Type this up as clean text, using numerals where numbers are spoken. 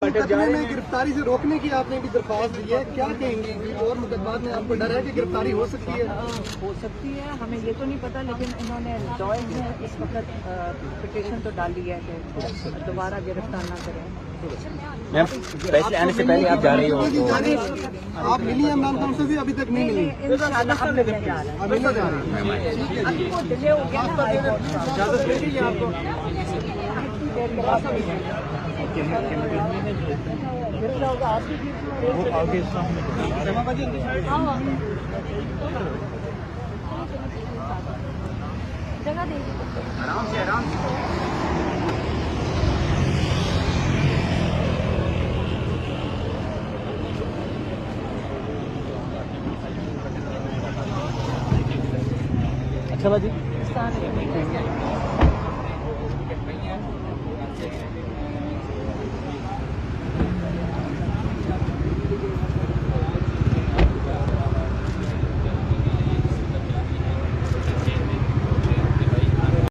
मुकदमे में गिरफ्तारी से रोकने की आपने भी दरख्वास्त दी है, क्या कहेंगे कि और मुकदमात में आपको डर है कि गिरफ्तारी हो सकती है? हो सकती है, हमें ये तो नहीं पता, लेकिन इन्होंने लॉयर ने इस वक्त पिटीशन तो डाली है कि दोबारा गिरफ्तार ना करें। मैम फैसले आने से पहले आप जा रही हो तो आप मिली हैं इमरान खान से भी? अभी तक नहीं मिली? इंशाल्लाह हम मिलने जा रहे हैं। अभी नहीं जा रही? अभी वो डिले हो गया ना हाई कोर्ट का। इजाजत मिल गई आपको? कितनी देर के बाद गिरफ्तार होगा आपकी जगह देंगे। आराम से अच्छा बाजी।